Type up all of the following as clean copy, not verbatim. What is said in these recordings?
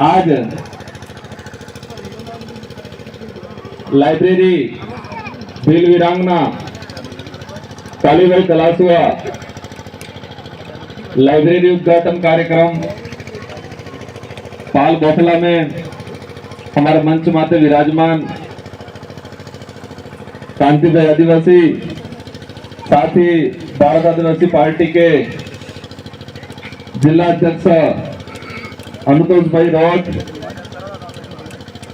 आज लाइब्रेरी भील वीरांगना कालीबाई कलासुआ लाइब्रेरी उद्घाटन कार्यक्रम पाल बोखला में हमारे मंच माते विराजमान कांतिभाई आदिवासी, साथ ही भारत आदिवासी पार्टी के जिला अध्यक्ष अनुतोष भाई राउत,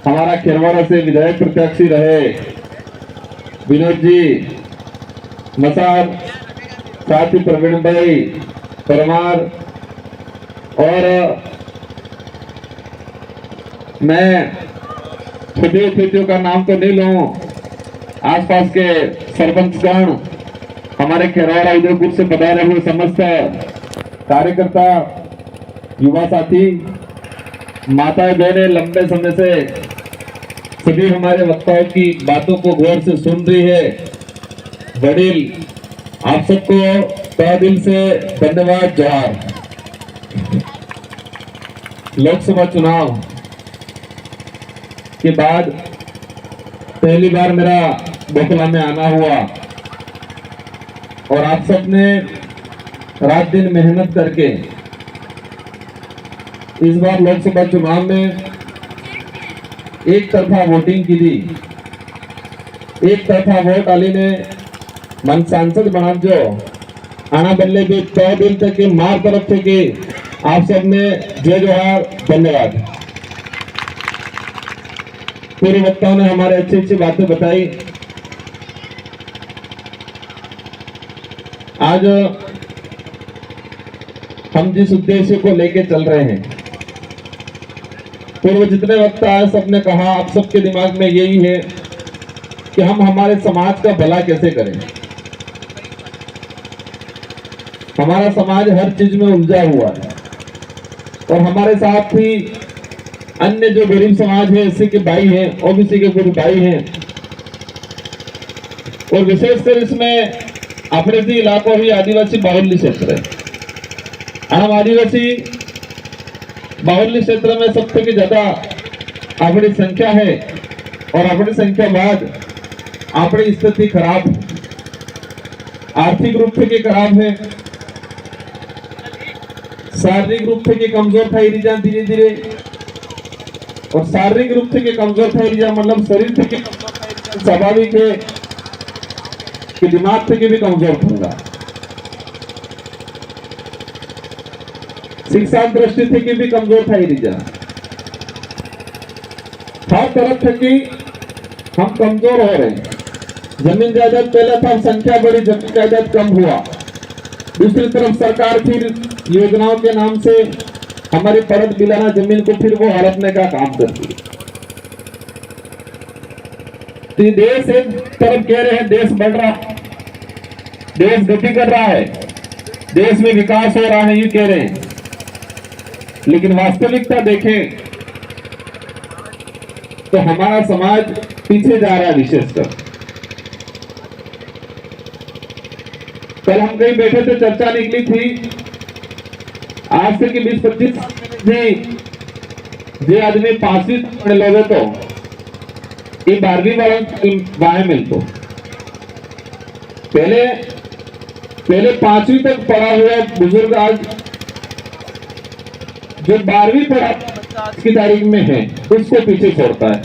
हमारा खेरवाड़ा से विधायक प्रत्याशी रहे विनोद जी मसार, साथ ही प्रवीण भाई परमार, और मैं छुट्टियों का नाम तो नहीं लूं, आसपास के सरपंचगण, हमारे खेरवाड़ा उदयपुर से पधारे हुए समस्त कार्यकर्ता, युवा साथी, माताएं बहनें लंबे समय से सभी हमारे वक्ताओं की बातों को गौर से सुन रही है। वडील, आप सबको तहे दिल से धन्यवाद, जोहार। लोकसभा चुनाव के बाद पहली बार मेरा बोखला में आना हुआ और आप सबने रात दिन मेहनत करके इस बार लोकसभा चुनाव में एक तरफा वोटिंग की थी, एक तरफा वोट आली ने मन सांसद बना जो आना बल्ले भी तय दिल तक के मार तरफ थे कि आप सबने जय जोहार, धन्यवाद। पूर्व वक्ताओं ने हमारे अच्छी बातें बताई। आज हम जिस उद्देश्य को लेके चल रहे हैं, पूर्व जितने वक्ता आए सबने कहा, आप सबके दिमाग में यही है कि हम हमारे समाज का भला कैसे करें। हमारा समाज हर चीज में उलझा हुआ है और हमारे साथ ही अन्य जो गरीब समाज है, एससी के भाई हैं, ओबीसी के कुछ भाई हैं, और विशेषकर इसमें अपने इलाकों ही आदिवासी बाहुल्य क्षेत्र है। हम आदिवासी बाहुल्य क्षेत्र में सबसे ज्यादा अपनी संख्या है और अपनी संख्या बाद अपनी स्थिति खराब, आर्थिक रूप से खराब है, शारीरिक रूप से कमजोर था एरिया धीरे धीरे, और शारीरिक रूप से कमजोर था एरिया मतलब शरीर से स्वाभाविक है कि दिमाग से भी कमजोर होगा, शिक्षा दृष्टि से भी कमजोर था एरिया, हर तरफ से कि हम कमजोर हो रहे हैं। जमीन जायदाद पहले था, संख्या बढ़ी, जमीन जायदाद कम हुआ। दूसरी तरफ सरकार फिर योजनाओं के नाम से हमारी परत बिलाना जमीन को फिर वो हड़पने का काम करती है। तो ये देश एक तरफ कह रहे हैं देश बढ़ रहा है, देश गति कर रहा है, देश में विकास हो रहा है, ये कह रहे हैं, लेकिन वास्तविकता देखें तो हमारा समाज पीछे जा रहा है। विशेषकर कल हम कहीं बैठे थे, चर्चा निकली थी, आज से कि 20-25 जे आदमी 5वीं पढ़े लोगे तो ये 12वीं वाले मिलते। पहले 5वीं तक पढ़ा हुआ बुजुर्ग आज जो 12वीं पढ़ा आज की तारीख में है उसको पीछे छोड़ता है।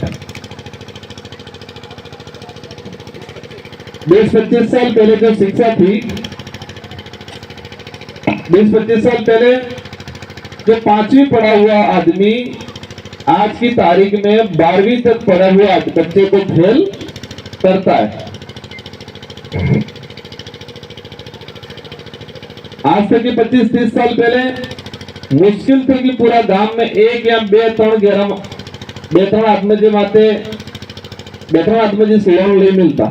20-25 साल पहले जो शिक्षा थी, 20-25 साल पहले जो 5वीं पढ़ा हुआ आदमी आज की तारीख में 12वीं तक पढ़ा हुआ बच्चे को फेल करता है। आज से 25-30 साल पहले मुश्किल थे कि पूरा गांव में एक या बेतरण आदमी जी माते बेतरण आदमी जी से लोन नहीं मिलता।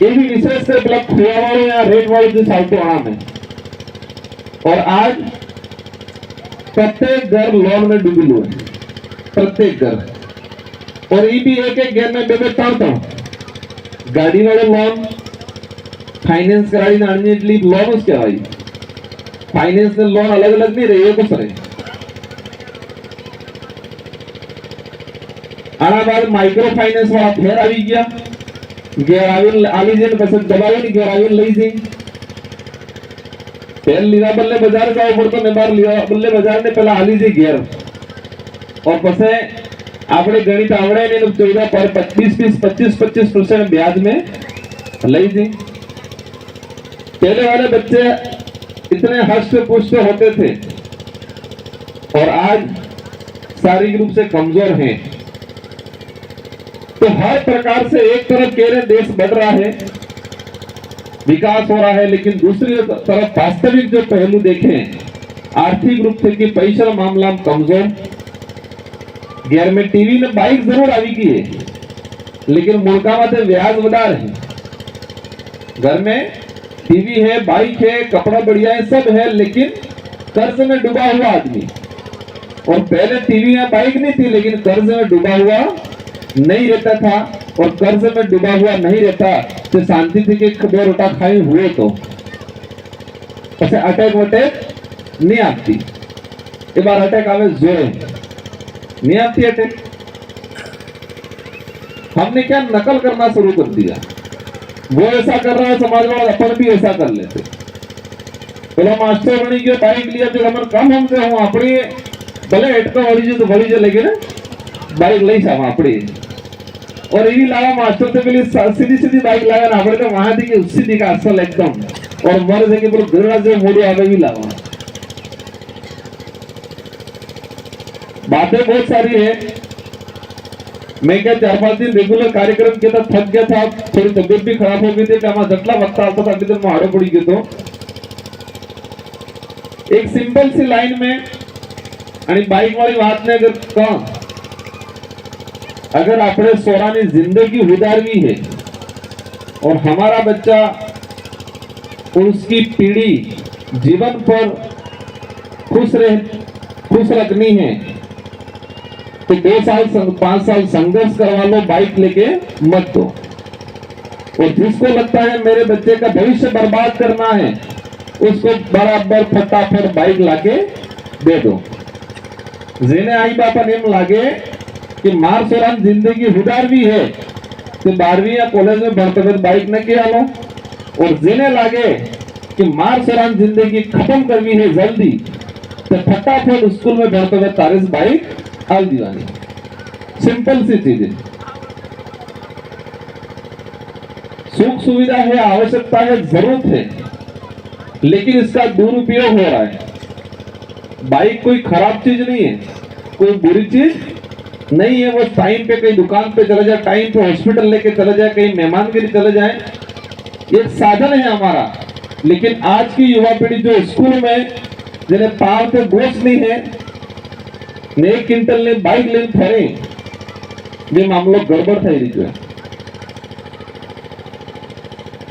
ये भी विशेष से मतलब खुआ वाले या रेट वाले जो साउथवाड़ा में, और आज प्रत्येक घर लोन में डूबी हुए, प्रत्येक घर, और ये भी एक घर में बेबे तड़ता गाड़ी वाले लोन, फाइनेंस कराई लोन उसके भाई फाइनेंस लोन अलग अलग नहीं रही है कुछ रहे। આના બાદ માઇક્રો ફાઇનાન્સ વાળા ફેર આવી ગયા, ઘેર આવીને આલી જઈને પછી દબાવીને ઘેર આવીને લઈ જઈ. ફેર લીધા બદલે બજાર જવું પડતું ને બાર લીધા બદલે બજાર ને પેલા આલી જઈ ઘેર. और પછી આપણે ગણિત આવડે ને 14 पर 25% ब्याज में लई जी. पहले वाले बच्चे इतने हष्ट पुष्ट होते थे और आज शारीरिक रूप से कमजोर हैं. तो हर प्रकार से एक तरफ कह रहे देश बढ़ रहा है, विकास हो रहा है, लेकिन दूसरी तरफ वास्तविक जो पहलू देखें आर्थिक रूप से कि पैसा मामला में कमजोर. घर में टीवी ने बाइक जरूर આવી ગઈ है, लेकिन मुल्का में व्याज વધારે है. घर में टीवी है, बाइक है, कपड़ा बढ़िया है, सब है, लेकिन कर्ज में डूबा हुआ आदमी. और पहले टीवी या बाइक नहीं थी, लेकिन कर्ज में डूबा हुआ नहीं रहता था. और कर्ज में डूबा हुआ नहीं रहता तो शांति थी कि 2 रोटा खाई हुए तो अटैक वटैक नहीं आती. एक बार अटैक आवे जोरे नहीं आती अटैक. हमने क्या नकल करना शुरू कर दिया. वो ऐसा कर रहा है समाज वाला, अपन भी ऐसा कर लेते. પેલા માસ્ટર બની ગયો, બાઇક लिया तो हमर कम हमसे હું આપણી ભલે એટકો વળી જે લઈ ને બાઇક લઈ સામ આપણી. और ये लावा मास्टर से पहले सीधी सीधी बाइक लाया ना આપણે તો वहां थी कि सीधी का असल एकदम. और मर जाके पूरा गरड़ा से मोड़ो आवे भी लावा. बातें बहुत सारी है. मैं क्या 4-5 दिन रेगुलर कार्यक्रम किया था, थक गया था, थोड़ी तबियत भी खराब हो गई थी. आम जटला वक्त आता था दिन में आड़ो पड़ी गयो. तो एक सिंपल सी लाइन में आणि बाइक वाली बात ने अगर कहा, अगर आपने सोरानी जिंदगी उदारवी है और हमारा बच्चा उसकी पीढ़ी जीवन पर खुश रखनी है तो 2 साल 5 साल संघर्ष करवा लो, बाइक लेके मत दो. और जिसको लगता है मेरे बच्चे का भविष्य बर्बाद करना है, उसको बराबर फटाफट बाइक लाके दे दो. जेने आई बापा नेम लागे कि मार सोरान जिंदगी उदारवी है तो 12वीं या कॉलेज में भरते हुए बाइक न किया लो. और जेने लागे कि मार सोरान जिंदगी खत्म करवी है जल्दी तो फटाफट स्कूल में भरते हुए तारिस बाइक आल दीवानी. सिंपल सी चीज है. सुख सुविधा है, आवश्यकता है, जरूरत है, लेकिन इसका दुरुपयोग हो रहा है. बाइक कोई खराब चीज नहीं है, कोई बुरी चीज नहीं है. वो टाइम पे कहीं दुकान पे चले जाए, टाइम पे हॉस्पिटल लेके चले जाए, कहीं मेहमानगिरी चले जाए, एक साधन है हमारा. लेकिन आज की युवा पीढ़ी जो स्कूल में जिन्हें पार पे गोश्त नहीं है, 1 क्विंटल ने बाइक लेने फरे, ये मामलो गड़बड़ થઈ रही है.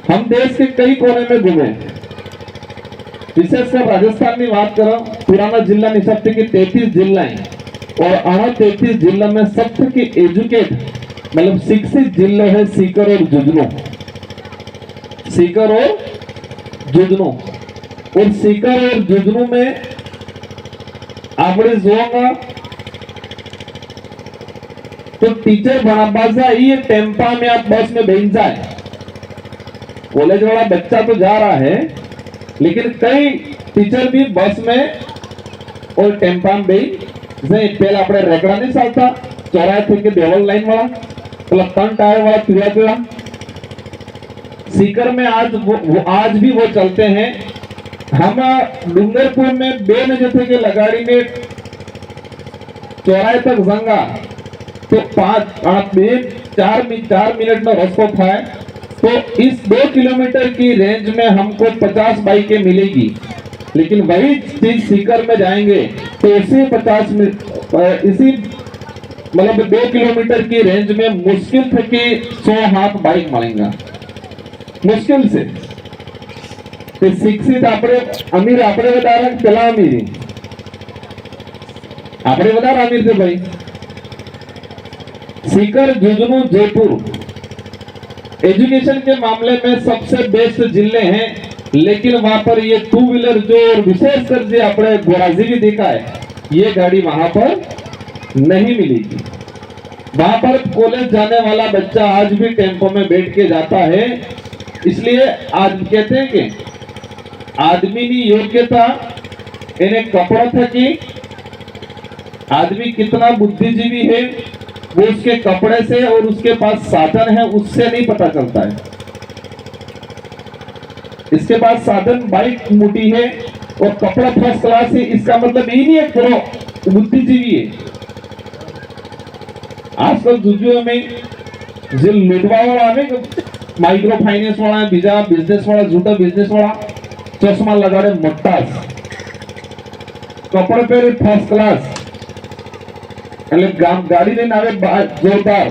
हम देश के कई कोने में घूमे, विशेषकर राजस्थान की बात करो, पुराना जिला नहीं सब की 33 जिला है. और 33 जिला में सबसे की एजुकेट मतलब शिक्षित जिला है सीकर और जुजनू. सीकर और जुजनू. और सीकर और जुजनू में આપણે જોવા तो टीचर भणाबा ये टेम्पा में आप बस में बैठ जाए. कॉलेज वाला बच्चा तो जा रहा है, लेकिन कई टीचर भी बस में और टेम्पा में बैठ जाए. पहले अपने रेकड़ा नहीं चलता चौराहे थे कि देवल लाइन वाला मतलब 3 टायर वाला पीला. सीकर में आज भी वो चलते हैं. हम डूंगरपुर में 2 जैसे के लगाड़ी में चौराहे तक जंगा तो 4 मिनट में रस्तो था. तो इस 2 किलोमीटर की रेंज में हमको 50 बाइकें मिलेगी. लेकिन वही चीज सीकर में जाएंगे तो इसी 50 मिनट इसी मतलब 2 किलोमीटर की रेंज में मुश्किल थे कि 100 हाथ बाइक मिलेगा मुश्किल से. तो शिक्षित આપણે અમીર આપણે વધારે પેલા અમીર આપણે વધારે અમીર છે ભાઈ. सीकर जुजनू जयपुर एजुकेशन के मामले में सबसे बेस्ट जिले हैं, लेकिन वहां पर ये 2 व्हीलर जो और विशेषकर जो अपने गोराजी भी देखा है, ये गाड़ी वहां पर नहीं मिलेगी. वहां पर कॉलेज जाने वाला बच्चा आज भी टेम्पो में बैठ के जाता है। इसलिए आज कहते हैं कि आदमी की योग्यता इन्हें कपड़ा था कि आदमी कितना बुद्धिजीवी है वो उसके कपड़े से और उसके पास साधन है उससे नहीं पता चलता है। इसके पास साधन बाइक मोटी है और कपड़ा फर्स्ट क्लास है, इसका मतलब ये नहीं है कि बुद्धिजीवी है। आजकल जुजुए में जो लूटवा वाला आवे माइक्रो फाइनेंस वाला बीजा बिजनेस वाला जूता बिजनेस वाला चश्मा लगाड़े मोटा कपड़े पहरे फर्स्ट क्लास એટલે ગાડી લઈને આવે જોરદાર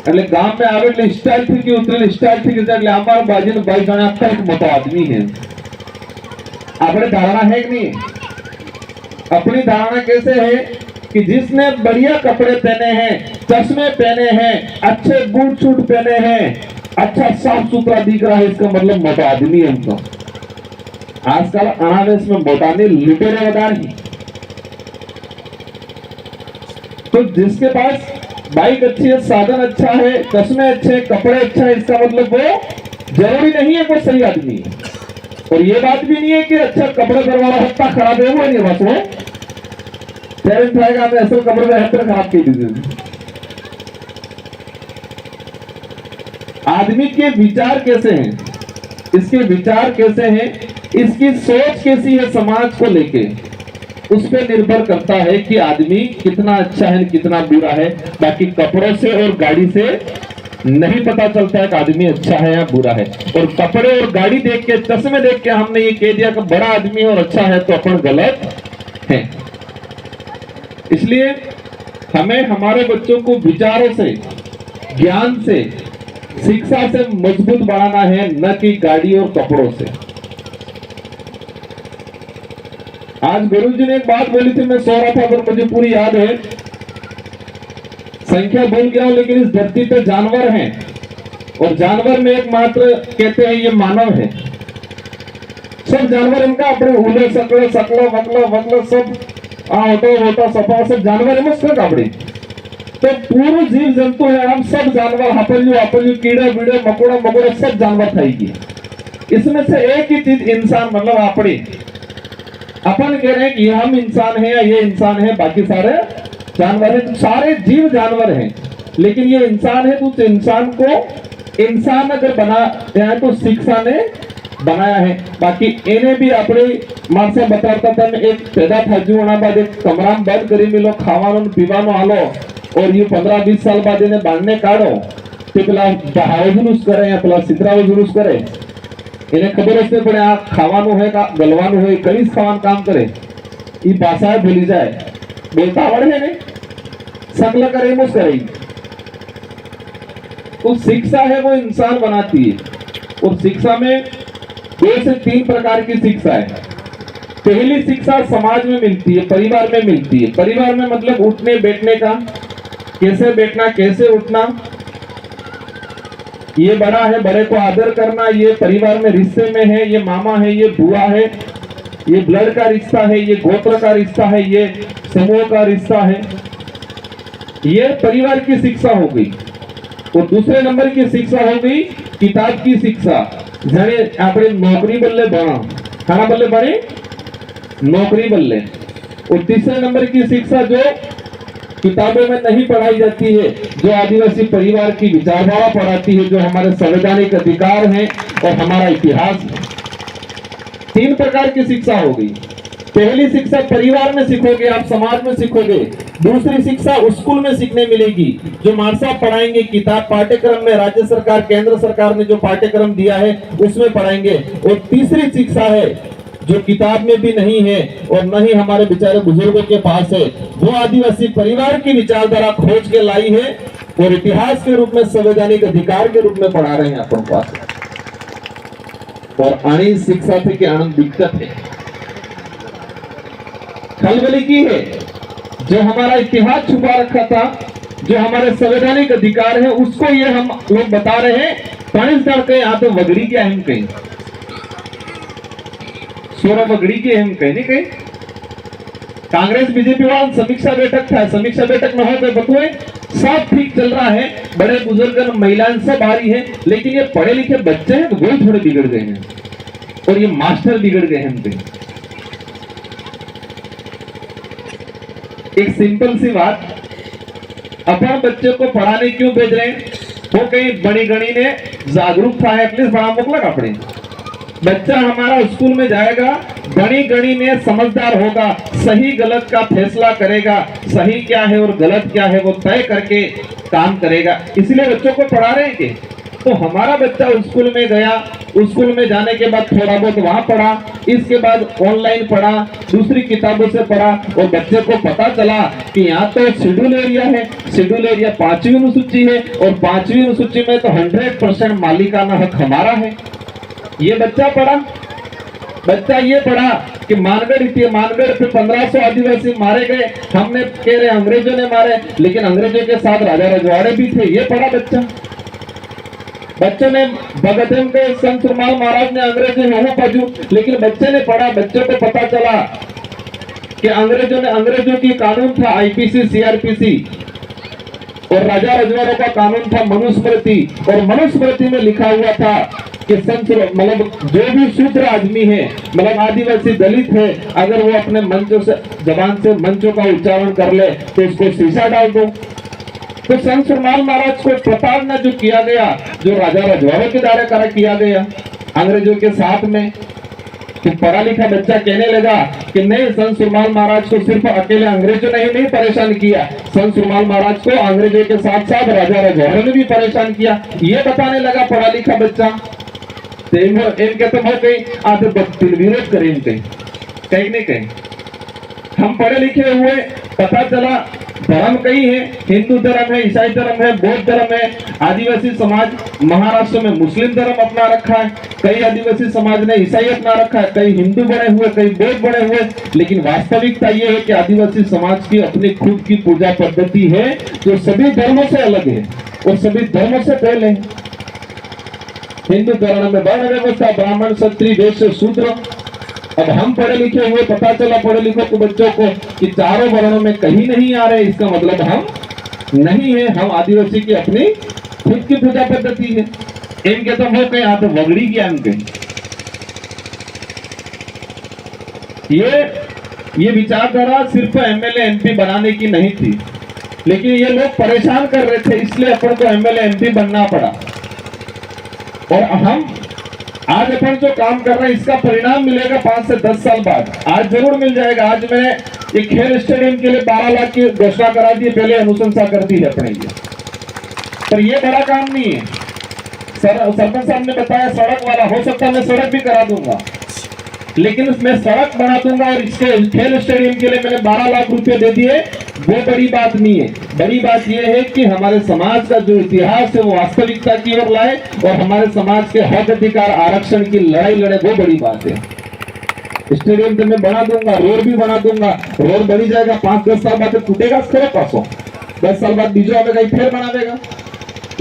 એટલે ગામ में આવે એટલે સ્ટાઇલ થી કે ઉતરેલ સ્ટાઇલ થી કે એટલે અમારા બાજુનો ભાઈ જાણે આખા એક મોટો आदमी है। આપણે धारणा है कि नहीं? अपनी धारणा कैसे है कि जिसने बढ़िया कपड़े पहने हैं, चश्मे पहने हैं, अच्छे बूट शूट पहने हैं, अच्छा साफ सुथरा दिख रहा है, इसका मतलब मोटा आदमी है। उनको आजकल अनावेश में मोटा नहीं लुटेरे वदार ही। तो जिसके पास बाइक अच्छी है, साधन अच्छा है, चश्मे अच्छे, कपड़े अच्छा है, इसका मतलब वो जरूरी नहीं है कोई सही आदमी है। और ये बात भी नहीं है कि अच्छा कपड़े पर वाला हत्ता खराब है वो नहीं, बस वो पेरेंट्स आएगा हमें असल कपड़े में हत्ता खराब कर दीजिए। आदमी के विचार कैसे हैं, इसके विचार कैसे हैं, इसकी सोच कैसी है समाज को लेके, उस पर निर्भर करता है कि आदमी कितना अच्छा है कितना बुरा है। बाकी कपड़ों से और गाड़ी से नहीं पता चलता है कि आदमी अच्छा है या बुरा है। और कपड़े और गाड़ी देख के, चश्मे देख के हमने ये कह दिया कि बड़ा आदमी और अच्छा है तो अपन गलत है। इसलिए हमें हमारे बच्चों को विचारों से, ज्ञान से, शिक्षा से मजबूत बनाना है, न कि गाड़ी और कपड़ों से। आज गुरुजी ने एक बात बोली थी, मैं सो रहा था पर मुझे पूरी याद है, संख्या भूल गया हूं, लेकिन इस धरती पे जानवर हैं और जानवर में एकमात्र कहते हैं ये मानव है। सब जानवर इनका अपने उले सकले सकलो वकलो वकलो सब होटो होटो सफा सब जानवर है मुझसे कपड़े। तो पूरे जीव जंतु है, हम सब जानवर हपल्यू कीड़े बीड़े मकोड़ा मकोड़े सब जानवर खाएगी। इसमें से एक ही चीज इंसान मतलब आपड़ी अपन कह रहे हैं कि हम इंसान हैं या ये इंसान है, बाकी सारे जानवर हैं। तो सारे जीव जानवर हैं, लेकिन ये इंसान है तो इंसान को इंसान अगर बनाया है तो शिक्षा ने बनाया है। बाकी इन्हें भी अपने मार से बताता था, एक पैदा था जो बाद एक कमरा में बंद करी मिलो खावानो पीवानो आलो और ये 15-20 साल बाद इन्हें बांधने काढ़ो तो पेला बहाव जुलूस करे या पेला सितराव जुलूस करे। इन्हें खबर हसे पड़े आ खावानो है का गलवानो है, कई खावान काम करे, ये भाषा भूली जाए, बोलता आवड़े है ने सकला करे मुझ करे। तो शिक्षा है वो इंसान बनाती है और शिक्षा में 2 से 3 प्रकार की शिक्षा है। पहली शिक्षा समाज में मिलती है, परिवार में मिलती है। परिवार में मतलब उठने बैठने का, कैसे बैठना कैसे उठना, ये बड़ा है बड़े को आदर करना, ये परिवार में रिश्ते में है, ये मामा है, ये बुआ है, ये ब्लड का रिश्ता है, ये गोत्र का रिश्ता है, ये समूह का रिश्ता है। ये परिवार की शिक्षा हो गई। और दूसरे नंबर की शिक्षा हो गई किताब की शिक्षा, जाने आपने नौकरी बल्ले बना खाना बल्ले बने नौकरी बल्ले। और तीसरे नंबर की शिक्षा जो किताबों में नहीं पढ़ाई जाती है, जो आदिवासी परिवार की विचारधारा पढ़ाती है, जो हमारे संवैधानिक अधिकार हैं और हमारा इतिहास है। 3 प्रकार की शिक्षा हो गई। पहली शिक्षा परिवार में सीखोगे, आप समाज में सीखोगे। दूसरी शिक्षा स्कूल में सीखने मिलेगी, जो मार्सा पढ़ाएंगे, किताब पाठ्यक्रम में राज्य सरकार केंद्र सरकार ने जो पाठ्यक्रम दिया है उसमें पढ़ाएंगे। और तीसरी शिक्षा है जो किताब में भी नहीं है और न ही हमारे बेचारे बुजुर्गों के पास है, वो आदिवासी परिवार की विचारधारा खोज के लाई है और इतिहास के रूप में संवैधानिक अधिकार के रूप में पढ़ा रहे हैं अपन पास। और आनी शिक्षा थे कि आनंद दिक्कत है, खलबली की है। जो हमारा इतिहास छुपा रखा था, जो हमारे संवैधानिक अधिकार है, उसको ये हम लोग बता रहे हैं। पानी के यहाँ तो वगड़ी क्या हम कहीं सोरा वगड़ी के हम कहीं नहीं कहीं। कांग्रेस बीजेपी वाला समीक्षा बैठक था, समीक्षा बैठक में हो गए बतुए सब ठीक चल रहा है, बड़े बुजुर्ग महिलाएं सब आ रही है, लेकिन ये पढ़े लिखे बच्चे हैं तो वही थोड़े बिगड़ गए हैं और ये मास्टर बिगड़ गए हैं इनके। एक सिंपल सी बात, अपन बच्चे को पढ़ाने क्यों भेज रहे हैं? वो कहीं बड़ी गणी ने जागरूक था है, एटलीस्ट बड़ा मोकला कपड़े। बच्चा हमारा स्कूल में जाएगा, बड़ी गणी में समझदार होगा, सही गलत का फैसला करेगा, सही क्या है और गलत क्या है वो तय करके काम करेगा। इसलिए बच्चों को पढ़ा रहे हैं कि तो हमारा बच्चा स्कूल में गया, स्कूल में जाने के बाद थोड़ा बहुत वहां पढ़ा, इसके बाद ऑनलाइन पढ़ा, दूसरी किताबों से पढ़ा और बच्चे को पता चला कि यहाँ तो शेड्यूल एरिया है, शेड्यूल एरिया 5वीं अनुसूची है और 5वीं अनुसूची में तो 100% मालिकाना हक हमारा है। ये बच्चा पढ़ा, बच्चा ये पढ़ा कि मानगढ़ पे 1500 आदिवासी मारे गए, हमने कह रहे अंग्रेजों ने मारे, लेकिन अंग्रेजों के साथ राजा रजवाड़े भी थे। ये पढ़ा बच्चा। बच्चों ने भगत सिंह के संत सुरमाल महाराज ने अंग्रेजी नहीं पढ़ी, लेकिन बच्चे ने पढ़ा, बच्चे को पता चला कि अंग्रेजों की कानून था आईपीसी सीआरपीसी और राजा रजवाड़ों का कानून था मनुस्मृति, और मनुस्मृति में लिखा हुआ था कि मतलब जो भी शूद्र आदमी है, मतलब आदिवासी दलित है, अगर वो अपने मंचों से जबान से मंचों का उच्चारण कर ले तो उसको शीशा डाल दो। तो संत सुरमाल महाराज को प्रताड़ना जो किया गया, जो राजा रजवाड़ों के द्वारा करा किया गया अंग्रेजों के साथ में, तो पढ़ा लिखा बच्चा कहने लगा कि नहीं, संत सुरमाल महाराज को सिर्फ अकेले अंग्रेजों ने ही नहीं परेशान किया, संत सुरमाल महाराज को अंग्रेजों के साथ साथ राजा रजवाड़ों ने भी परेशान किया। ये बताने लगा पढ़ा लिखा बच्चा। इनके तो मैं कहीं आधे विरोध करें, इनके कहीं नहीं कहीं। हम पढ़े लिखे हुए, पता चला धर्म कई है, हिंदू धर्म है, ईसाई धर्म है, बौद्ध धर्म है। आदिवासी समाज महाराष्ट्र में मुस्लिम धर्म अपना रखा है, कई आदिवासी समाज ने ईसाई अपना रखा है, कई हिंदू बने हुए, कई बौद्ध बने हुए। लेकिन वास्तविकता ये है कि आदिवासी समाज की अपनी खुद की पूजा पद्धति है जो सभी धर्मों से अलग है और सभी धर्मों से पहले है। हिंदू धर्म में वर्ण व्यवस्था, ब्राह्मण क्षत्रिय वैश्य शूद्र। अब हम पढ़े लिखे हुए, पता चला पढ़े लिखे को बच्चों को कि चारों वर्णों में कहीं नहीं आ रहे, इसका मतलब हम नहीं है, हम आदिवासी की अपनी खुद की पूजा पद्धति है। इनके तो हो कहीं हाथ वगड़ी गया इनके। ये विचारधारा सिर्फ एमएलए एमपी बनाने की नहीं थी, लेकिन ये लोग परेशान कर रहे थे, इसलिए अपन को एमएलए एमपी बनना पड़ा। और हम आज अपन जो काम कर रहे हैं इसका परिणाम मिलेगा 5 से 10 साल बाद। आज जरूर मिल जाएगा। आज मैंने एक खेल स्टेडियम के लिए 12 लाख की घोषणा करा दी, पहले अनुशंसा कर दी है अपने लिए, पर ये बड़ा काम नहीं है। सरपंच साहब ने बताया सड़क वाला, हो सकता है मैं सड़क भी करा दूंगा, लेकिन मैं सड़क बना दूंगा और इसके खेल स्टेडियम के लिए मैंने 12 लाख रुपए दे दिए, वो बड़ी बात नहीं है। बड़ी बात यह है कि हमारे समाज का जो इतिहास है वो वास्तविकता की ओर लाए और हमारे समाज के हक अधिकार आरक्षण की लड़ाई लड़े, वो बड़ी बात है। स्टेडियम तो मैं बना दूंगा, रोड भी बना दूंगा, रोड बनी जाएगा, 5-10 साल बाद टूटेगा, 10 साल बाद बीजो आएगा, फिर बना देगा।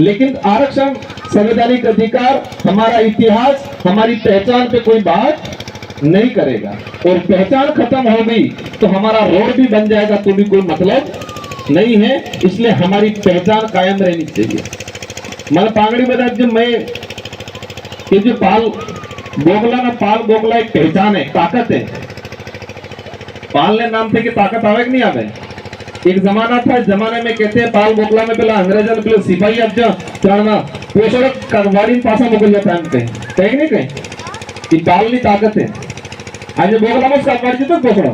लेकिन आरक्षण, संवैधानिक अधिकार, हमारा इतिहास, हमारी पहचान पे कोई बात नहीं करेगा। और पहचान खत्म हो गई तो हमारा रोड भी बन जाएगा तो भी कोई मतलब नहीं है। इसलिए हमारी पहचान कायम रहनी चाहिए। मतलब पागड़ी बता जब मैं ये जो पाल गोगला एक पहचान है, ताकत है। पालने नाम थे कि ताकत आवे कि नहीं आवे। एक जमाना था, जमाने में कहते हैं पाल गोगला में पेला अंग्रेजों ने पेलो सिपाही अब चढ़ना पोषण कगवाड़ी पासा मोकल जाता है कहीं नहीं कहीं कि पालनी ताकत है। आज बोगला में कगवाड़ी तो पोषण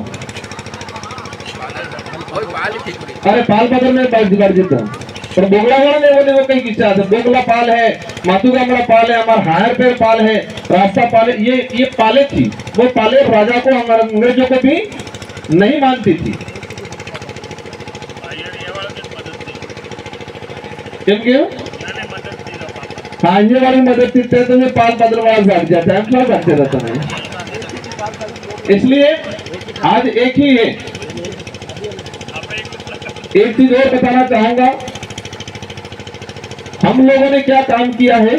अरे पाल बदल में बार जीता पर बोगला वाला ने वो कहीं किस्सा था। बोगला पाल है, मातुगा बड़ा पाल है, हमारा हायर पेड़ पाल है, रास्ता पाल है। ये पाले थी, वो पाले राजा को, हमारे अंग्रेजों को भी नहीं मानती थी। क्यों? हाँ, ये वाली मदद करते तो ये पाल बदल वाला जाग जाता है, हम जागते रहता नहीं। इसलिए आज एक ही है। एक चीज और बताना चाहूंगा, हम लोगों ने क्या काम किया है।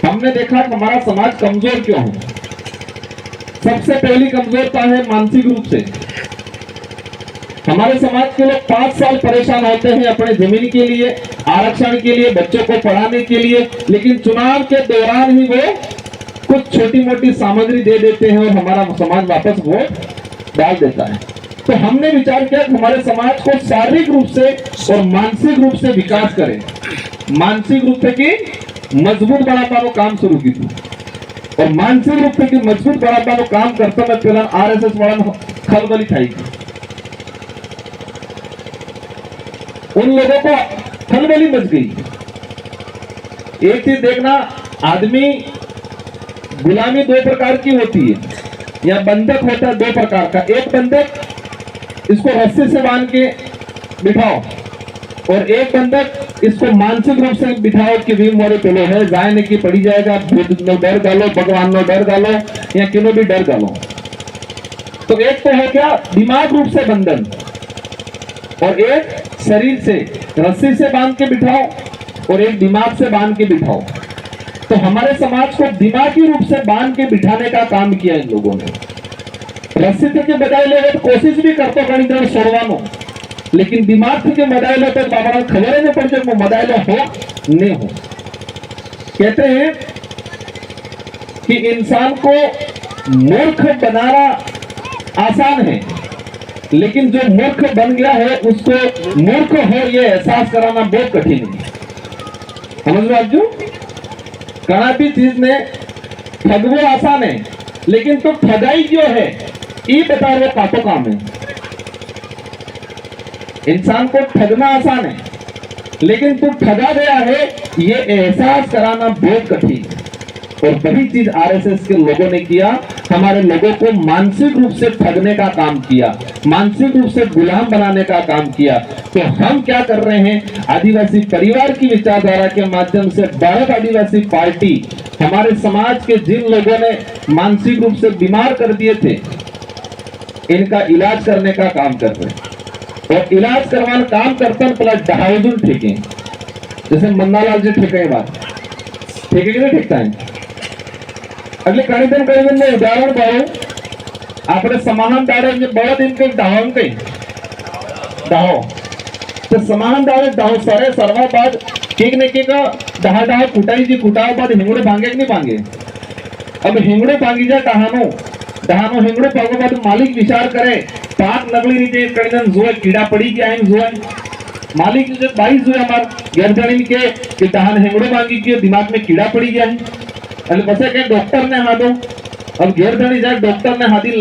हमने देखा कि हमारा समाज कमजोर क्यों है। सबसे पहली कमजोरता है मानसिक रूप से। हमारे समाज के लोग 5 साल परेशान होते हैं अपने जमीन के लिए, आरक्षण के लिए, बच्चों को पढ़ाने के लिए, लेकिन चुनाव के दौरान ही वो कुछ छोटी मोटी सामग्री दे देते हैं और हमारा समाज वापस वोट डाल देता है। तो हमने विचार किया कि हमारे समाज को शारीरिक रूप से और मानसिक रूप से विकास करें, मानसिक रूप से की मजबूत बनाने काम शुरू की थी और मानसिक रूप से की मजबूत बनाने काम करता मैं पहला RSS वाला खलबली थाई थी। उन लोगों को खलबली मच गई। एक चीज देखना, आदमी गुलामी 2 प्रकार की होती है, या बंधक होता है 2 प्रकार का। एक बंधक इसको रस्सी से बांध के बिठाओ और एक बंधक इसको मानसिक रूप से बिठाओ कि भी मोरे पेलो है जाए नहीं कि पड़ी जाएगा, डर डालो, भगवान नो डर डालो या किनो भी डर डालो। तो एक तो है क्या, दिमाग रूप से बंधन, और एक शरीर से रस्सी से बांध के बिठाओ और एक दिमाग से बांध के बिठाओ। तो हमारे समाज को दिमागी रूप से बांध के बिठाने का काम किया इन लोगों ने। रस्सी के बजाय ले तो कोशिश भी करते घनी देर छोड़वानो, लेकिन दिमाग के मदाय लो तो बाबा खबर ही नहीं पड़ जाए वो मदाय लो हो नहीं हो। कहते हैं कि इंसान को मूर्ख बनाना आसान है, लेकिन जो मूर्ख बन गया है उसको मूर्ख हो ये एहसास कराना बहुत कठिन है। समझ लो आप, जो कड़ा भी चीज में ठगवो आसान है, लेकिन तो ठगाई जो है ये बता रहे काटो काम है। इंसान को ठगना आसान है, लेकिन तू ठगा गया है ये एहसास कराना बहुत कठिन है। और वही चीज RSS के लोगों ने किया, हमारे लोगों को मानसिक रूप से ठगने का काम किया, मानसिक रूप से गुलाम बनाने का काम किया। तो हम क्या कर रहे हैं, आदिवासी परिवार की विचारधारा के माध्यम से भारत आदिवासी पार्टी हमारे समाज के जिन लोगों ने मानसिक रूप से बीमार कर दिए थे, इनका इलाज करने का काम कर रहे हैं। और इलाज करवाना काम करते हैं प्लस ढाईजुन ठेके, जैसे मन्नालाल जी ठेके बात ठेके नहीं ठेकता है। अगले कई दिन में उदाहरण बाहू आपने समाहन डाले बड़ा दिन के डाहन के डाहो तो समाहन डाले डाहो सारे सर्वा बाद केक ने के का डहा कुटाई जी कुटाओ बाद हिंगड़े भांगे कि नहीं भांगे। अब हिंगड़े भांगी जा डहानो हिंगड़े भागो बाद मालिक विचार करे पाक नगली रीते कड़न जो कीड़ा पड़ी गया है जो मालिक जो 22 जो हमार गैरजानी के डहान हिंगड़े भांगी के दिमाग में कीड़ा पड़ी गया है। એટલે પછી કે ડોક્ટર ને હાદો, अब घेरधणी जाए डॉक्टर ने हादिन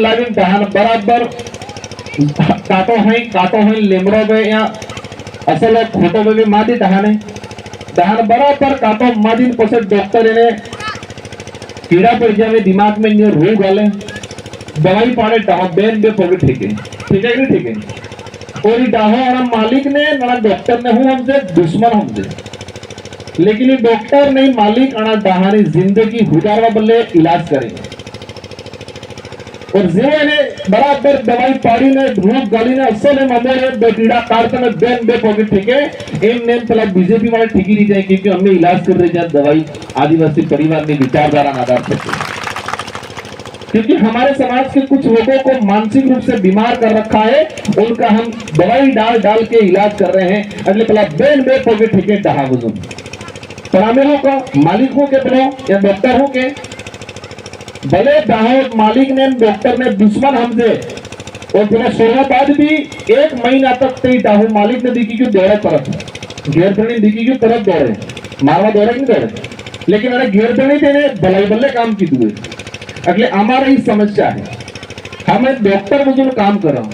लावीन डहान बराबर काटो है लेमड़ो बे या असल खोटो बे भी मादी डहान बराबर काटो मादीन पछे डॉक्टर ने कीड़ा पड़ जावे दिमाग में ये रोग आले दवाई पाड़े डाहो बेन बे पगे ठीक है कि ठीक है। और डाहो और मालिक ने ना डॉक्टर ने हूं हमसे दुश्मन हमसे, लेकिन ये डॉक्टर नहीं मालिक आना डहानी जिंदगी गुजारवा बल्ले इलाज करेंगे। और जो ने बराबर दवाई पाड़ी ने रूप गाली ने असल में ममोरे बेटीड़ा काटते में बेन बे पॉकेट ठीक है एम नेम तला बीजेपी वाले ठिकी नहीं जाए क्योंकि हमें इलाज कर रहे हैं दवाई आदिवासी परिवार में विचारधारा आधार पर, क्योंकि हमारे समाज के कुछ लोगों को मानसिक रूप से बीमार कर रखा है, उनका हम दवाई डाल के इलाज कर रहे हैं। अगले पला बेन बे पॉकेट ठीक है डहा बुजुर्ग परामेलों का मालिक हो के बोलो या डॉक्टर हो के भले दाहो मालिक ने डॉक्टर ने दुश्मन हमसे और फिर सोना बाद भी 1 महीना तक ते दाहो मालिक ने दिखी क्यों दौड़े तरफ घेरधनी दिखी क्यों तरफ दौड़े मारवा दौड़े नहीं दौड़े, लेकिन अरे घेरधनी देने भलाई बल्ले काम की दुए अगले हमारा ही समस्या है। हमें डॉक्टर बुजुर्ग काम कर रहा हूं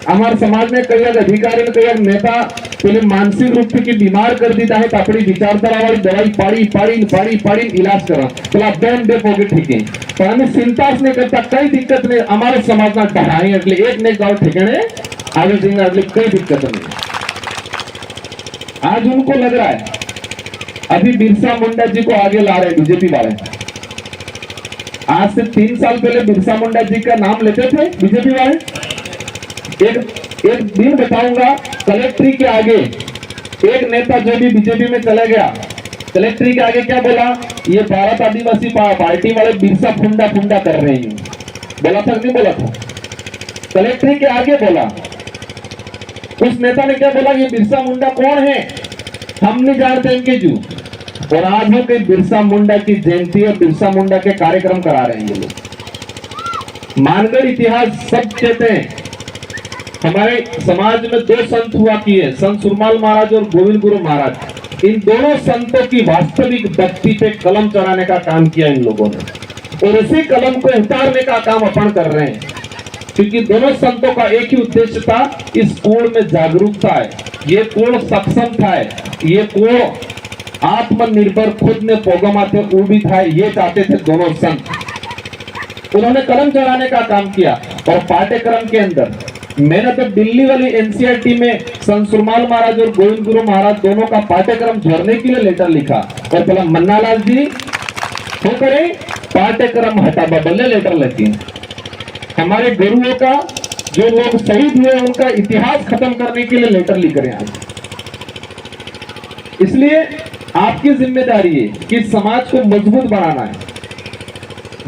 हमारे समाज में कई अधिकारी ने कई नेता पहले मानसिक रूप से बीमार कर देता है तो अपनी विचारधारा वाली दवाई पाड़ी इलाज करा तो बेन बे पोगे ठीक है, पर हमें चिंता नहीं करता कई दिक्कत नहीं हमारे समाज में बढ़ाए अगले एक ने गाँव ठिकाने आगे जाएंगे अगले कोई दिक्कत नहीं। आज उनको लग रहा है अभी बिरसा मुंडा जी को आगे ला रहे बीजेपी वाले। आज से 3 साल पहले बिरसा मुंडा जी का नाम लेते थे बीजेपी वाले। एक दिन बताऊंगा कलेक्ट्री के आगे एक नेता जो भी बीजेपी में चला गया कलेक्ट्री के आगे क्या बोला, ये भारत आदिवासी पार्टी वाले बिरसा फुंडा कर रहे हैं, बोला था नहीं बोला था। कलेक्ट्री के आगे बोला। उस नेता ने क्या बोला, ये बिरसा मुंडा कौन है, हम नहीं जानते इनके जू। और आज हो कहीं बिरसा मुंडा की जयंती और बिरसा मुंडा के कार्यक्रम करा रहे हैं ये लोग। मानगढ़ इतिहास सब कहते हैं, हमारे समाज में दो संत हुआ किए, संत सुरमाल महाराज और गोविंद गुरु महाराज। इन दोनों संतों की वास्तविक भक्ति पे कलम चढ़ाने का काम किया इन लोगों ने, और इसी कलम को उतारने का काम अपन कर रहे हैं। क्योंकि दोनों संतों का एक ही उद्देश्य था, इस कोण में जागरूकता है, ये कोण सक्षम था, ये कोण आत्मनिर्भर खुद में पोगमाते भी था, ये चाहते थे दोनों संत। उन्होंने कलम चढ़ाने का काम किया। और पाठ्यक्रम के अंदर मैंने तो दिल्ली वाली एनसीईआरटी में संत सुरमाल महाराज और गोविंद गुरु महाराज दोनों का पाठ्यक्रम जोड़ने के लिए लेटर लिखा, और बोला मन्नालाल जी तो करें, पाठ्यक्रम हटा बदले लेटर लिखे। हमारे गुरुओं का जो लोग शहीद हुए उनका इतिहास खत्म करने के लिए लेटर लिख रहे हैं आज। इसलिए आपकी जिम्मेदारी है कि समाज को मजबूत बनाना है,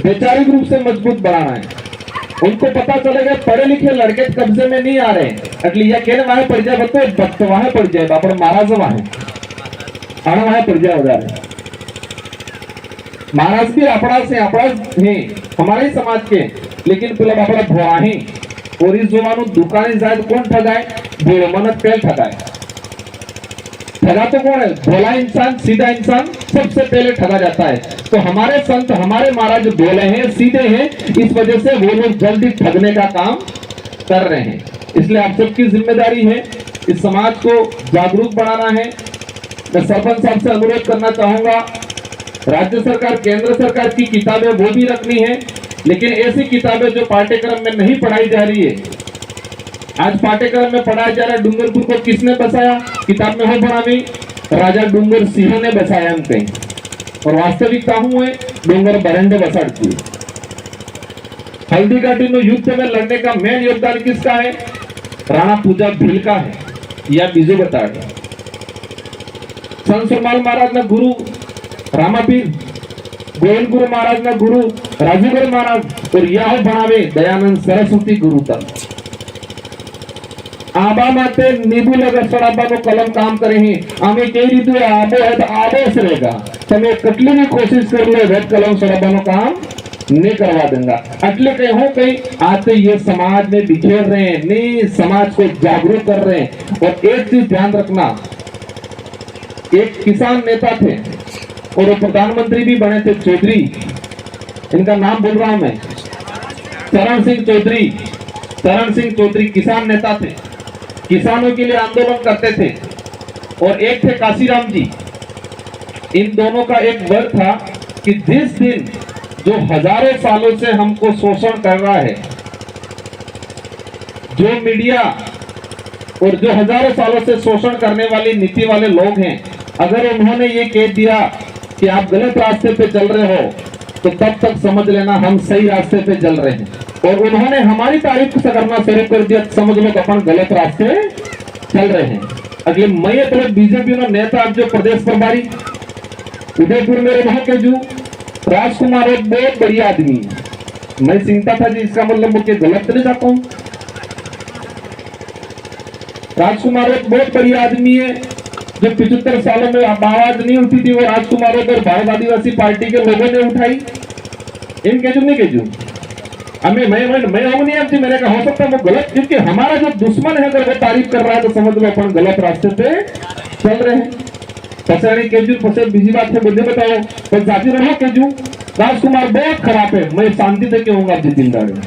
वैचारिक रूप से मजबूत बनाना है। उनको पता चलेगा पढ़े लिखे लड़के कब्जे में नहीं आ रहे हैं, એટલે या कहने वहां पड़ जाए बच्चे भक्त वहां पड़ जाए, बापड़ महाराज वहां आना वहां पड़ जाए उधर। महाराज भी अपना से अपना है हमारे ही समाज के, लेकिन पेला बापड़ा भोआ है। और इस जोवानु दुकानी जायद कौन ठगाए, भोले मनत पेल ठगाए। ठगा तो कौन है, भोला इंसान, सीधा इंसान सबसे पहले ठगा जाता है। तो हमारे संत हमारे महाराज भोले हैं, सीधे हैं, इस वजह से वो लोग जल्दी ठगने का काम कर रहे हैं। इसलिए आप सबकी जिम्मेदारी है इस समाज को जागरूक बनाना है। मैं सरपंच साहब से अनुरोध करना चाहूंगा, राज्य सरकार केंद्र सरकार की किताबें वो भी रखनी है, लेकिन ऐसी किताबें जो पाठ्यक्रम में नहीं पढ़ाई जा रही है। आज पाठ्यक्रम में पढ़ाया जा रहा है डूंगरपुर को किसने बसाया, किताब में हो बनावी राजा डूंगर सिंह ने बसाया हम कहीं, और वास्तविकता हूं है डूंगर बरंडे बसाड़ती। हल्दी घाटी में युद्ध में लड़ने का मेन योगदान किसका है, राणा पूजा भील का है या बीजू बता। संत सुरमाल महाराज ने गुरु रामापीर, गोविंद गुरु महाराज ने गुरु राजूगर महाराज, और यह बनावे दयानंद सरस्वती गुरु तक। आबा माते नींबू लगा सड़ाबा को कलम काम करे हैं, आमे कई रीतु आबो है तो आबो से रहेगा। તમે કેટલી भी कोशिश कर लो रेड कलम सड़ाबा काम नहीं करवा दूंगा। अटले कहीं हो कहीं आते ये समाज में बिखेर रहे हैं, नहीं समाज को जागरूक कर रहे हैं। और एक चीज ध्यान रखना, एक किसान नेता थे और वो प्रधानमंत्री भी बने थे, चौधरी, इनका नाम बोल रहा हूं मैं, चरण सिंह चौधरी। चरण सिंह चौधरी किसान नेता थे, किसानों के लिए आंदोलन करते थे। और एक थे काशीराम जी। इन दोनों का एक वर्ग था कि जिस दिन जो हजारों सालों से हमको शोषण कर रहा है, जो मीडिया और जो हजारों सालों से शोषण करने वाली नीति वाले लोग हैं, अगर उन्होंने ये कह दिया कि आप गलत रास्ते पे चल रहे हो, तो तब तक समझ लेना हम सही रास्ते पे चल रहे हैं। और उन्होंने हमारी तारीफ करना शुरू कर दिया, समझ लो अपन गलत रास्ते चल रहे हैं। अगले मई तो बीजेपी ने नेता जो प्रदेश प्रभारी उदयपुर में वहां के जो राजकुमार एक बहुत बढ़िया आदमी है। मैं चिंता था जी इसका मतलब मुझे गलत नहीं जाता हूं। राजकुमार एक बहुत बढ़िया आदमी है, जो 75 सालों में आवाज नहीं उठी थी, वो राजकुमार और भारत आदिवासी पार्टी के लोगों ने उठाई। इन केजू नहीं केजू हमें मैं हूं नहीं आपसी, मैंने कहा हो सकता है वो गलत, क्योंकि हमारा जो दुश्मन है अगर वो तारीफ कर रहा है तो समझ लो अपन गलत रास्ते पे चल रहे हैं। पचाड़ी केजू पचास बीजी बात है, मुझे बताओ पर जाती रहो केजू राजकुमार बहुत खराब है, मैं शांति से कहूंगा आपकी जिंदगी,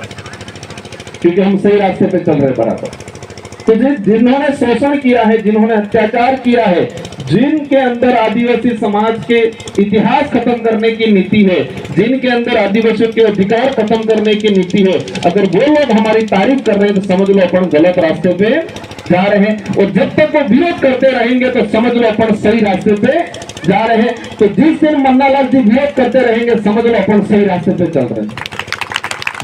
क्योंकि हम सही रास्ते पे चल रहे बराबर। तो जिन्होंने शोषण किया है, जिन्होंने अत्याचार किया है, जिनके अंदर आदिवासी समाज के इतिहास खत्म करने की नीति है, जिनके अंदर आदिवासियों के अधिकार खत्म करने की नीति है, अगर वो लोग हमारी तारीफ कर रहे हैं तो समझ लो अपन गलत रास्ते पे जा रहे हैं। और जब तक वो विरोध करते रहेंगे तो समझ लो अपन सही रास्ते पे जा रहे हैं। तो जिस दिन मन्नालाल जी विरोध करते रहेंगे समझ लो अपन सही रास्ते पे चल रहे हैं।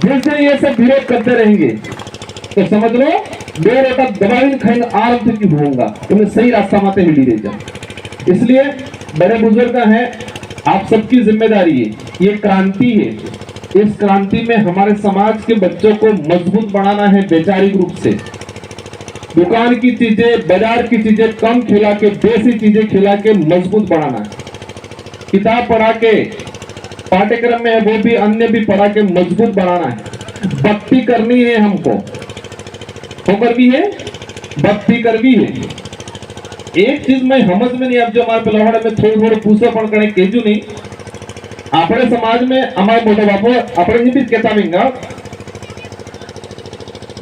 जिस दिन ये सब विरोध करते रहेंगे तो समझ लो मेरे का दबाई खाइन आरंभ की होगा, तुम्हें सही रास्ता माते मिली रह जाए। इसलिए बड़े बुजुर्ग हैं, आप सबकी जिम्मेदारी है, ये क्रांति है, इस क्रांति में हमारे समाज के बच्चों को मजबूत बनाना है वैचारिक रूप से। दुकान की चीजें, बाजार की चीजें कम खिला के, देसी चीजें खिला के मजबूत बनाना है। किताब पढ़ा के, पाठ्यक्रम में है वो भी, अन्य भी पढ़ा के मजबूत बनाना है। भक्ति करनी है हमको, होकर भी है, भक्ति कर भी है। एक चीज मैं समझ में नहीं, अब जो हमारे पिलवाड़े में थोड़ी थोड़ी पूछो पण कणे केजू नहीं, अपने समाज में हमारे मोटे बापू अपने ही भी कहता नहीं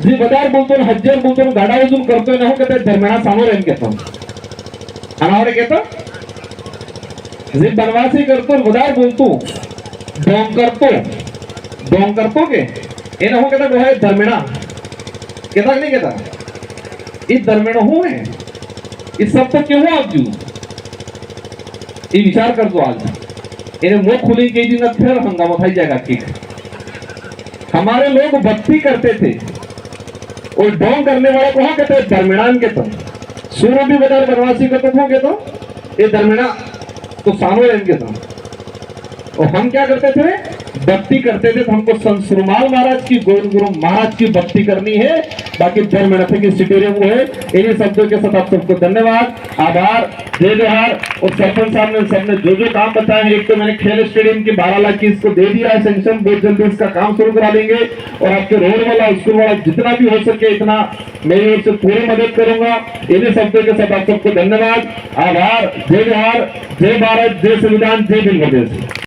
जी, बाजार बोलतो हजार बोलतो गाडा वजून करतोय ना, हो कहते धर्मेणा सामोर येऊन घेतो अनावडे घेतो जी, बनवासी करतो बाजार बोलतो डोंग करतो के ये ना हो कहता वो है धर्मेणा, कहता नहीं कहता ये धर्मेणा हो है, इस सब तो क्यों आप जू ये विचार कर दो। आज इन्हें मुंह खुली के जी ना, फिर हंगामा था जाएगा कि हमारे लोग भक्ति करते थे और ढोंग करने वाले को कहते हैं धर्मिणान के तो सूर्य भी बाजार बनवासी करते थे तो ये धर्मिणा तो सानो के तो, और हम क्या करते थे, भक्ति करते थे। तो हमको संत सुरमाल महाराज की, गोविंद गुरु महाराज की भक्ति करनी है। बाकी धर्मिणा की सिटेरियम वो है। इन्हीं शब्दों के साथ आप सबको धन्यवाद, आभार, जय जोहार। और सरपंच साहब ने सबने जो जो काम बताए हैं, एक तो मैंने खेल स्टेडियम की 12 लाख की इसको दे दिया है सेंक्शन, बहुत जल्दी इसका काम शुरू करा लेंगे। और आपके रोड वाला, स्कूल वाला जितना भी हो सके इतना मेरी ओर से पूरी मदद करूंगा। इन्हीं शब्दों के साथ आप सबको धन्यवाद, आभार, जय जोहार, जय भारत, जय संविधान, जय भीम प्रदेश।